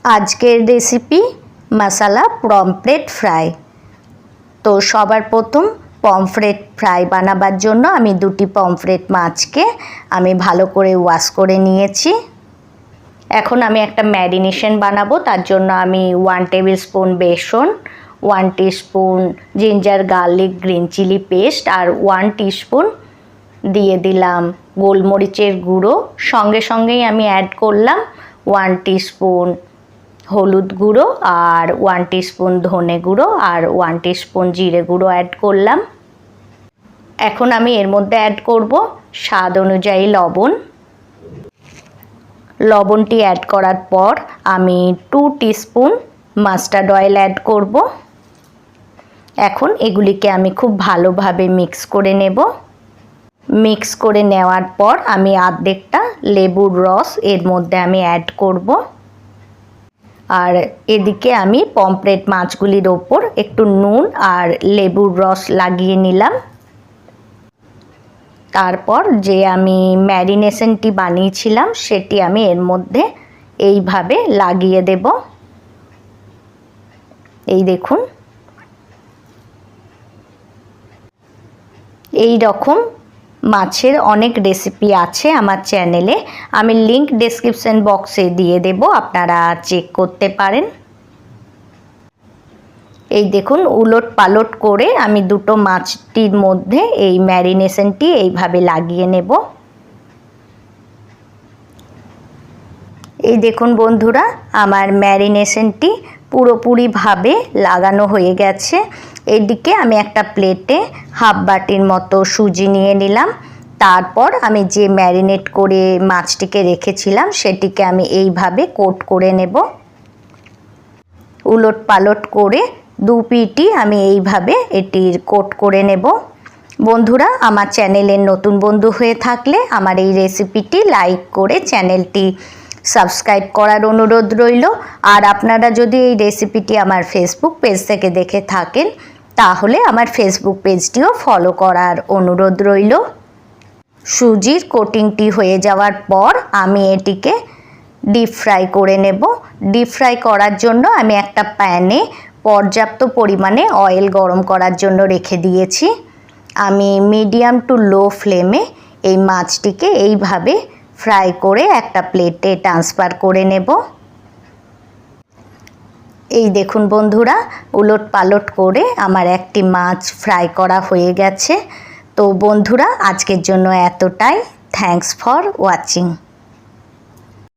আজকের রেসিপি মশলা pomfret fry. তো সবার প্রথম পমফ্রেট ফ্রাই বানাবার জন্য আমি দুটি পমফ্রেট মাছকে আমি ভালো করে ওয়াশ করে নিয়েছি। এখন আমি একটা ম্যারিনেশন বানাবো। তার জন্য আমি 1 টেবিল স্পুন বেসন, 1 teaspoon ginger garlic green chilli paste আর 1 টিস্পুন দিয়ে দিলাম গোলমরিচের গুঁড়ো। সঙ্গে সঙ্গেই আমি অ্যাড করলাম 1 টিস্পুন হলুদ গুঁড়ো আর 1 টিস্পুন ধনে গুঁড়ো আর 1 টিস্পুন জিরে গুঁড়ো অ্যাড করলাম। এখন আমি এর মধ্যে অ্যাড করব স্বাদ অনুযায়ী লবণ। লবণটি অ্যাড করার পর আমি 2 টিস্পুন মাস্টার্ড অয়েল অ্যাড করব। এখন এগুলিকে আমি খুব ভালোভাবে মিক্স করে নেব। মিক্স করে নেওয়ার পর আমি অর্ধেকটা লেবুর রস এর মধ্যে আমি অ্যাড করব। আর এদিকে আমি পমফ্রেট মাছগুলির ওপর একটু নুন আর লেবুর রস লাগিয়ে নিলাম। তারপর যে আমি ম্যারিনেশনটি বানিয়েছিলাম সেটি আমি এর মধ্যে এইভাবে লাগিয়ে দেব। এই দেখুন, এই রকম মাছের অনেক রেসিপি আছে আমার চ্যানেলে, আমি লিংক ডেসক্রিপশন বক্সে দিয়ে দেব, আপনারা চেক করতে পারেন। এই দেখুন, উলট পালট করে আমি দুটো মাছটির মধ্যে এই ম্যারিনেশনটি এইভাবে লাগিয়ে নেব। এই দেখুন বন্ধুরা, আমার ম্যারিনেশনটি পুরোপুরিভাবে লাগানো হয়ে গেছে। এদিকে আমি একটা প্লেটে হাফ বাটির মতো সুজি নিয়ে নিলাম। তারপর আমি যে ম্যারিনেট করে মাছটিকে রেখেছিলাম সেটিকে আমি এইভাবে কোট করে নেব। উলট পালট করে দু পিঠই আমি এইভাবে এটির কোট করে নেব। বন্ধুরা, আমার চ্যানেলের নতুন বন্ধু হয়ে থাকলে আমার এই রেসিপিটি লাইক করে চ্যানেলটি সাবস্ক্রাইব করার অনুরোধ রইল। আর আপনারা যদি এই রেসিপিটি আমার ফেসবুক পেজ থেকে দেখে থাকেন তাহলে আমার ফেসবুক পেজটিও ফলো করার অনুরোধ রইল। সুজির কোটিংটি হয়ে যাওয়ার পর আমি এটিকে ডিপ ফ্রাই করে নেব। ডিপ ফ্রাই করার জন্য আমি একটা প্যানে পর্যাপ্ত পরিমাণে অয়েল গরম করার জন্য রেখে দিয়েছি। আমি মিডিয়াম টু লো ফ্লেমে এই মাছটিকে এইভাবে ফ্রাই করে একটা প্লেটে ট্রান্সফার করে নেব। এই দেখুন বন্ধুরা, উলট পালট করে আমার একটি মাছ ফ্রাই করা হয়ে গেছে। তো বন্ধুরা, আজকের জন্য এতটাই। Thanks for watching.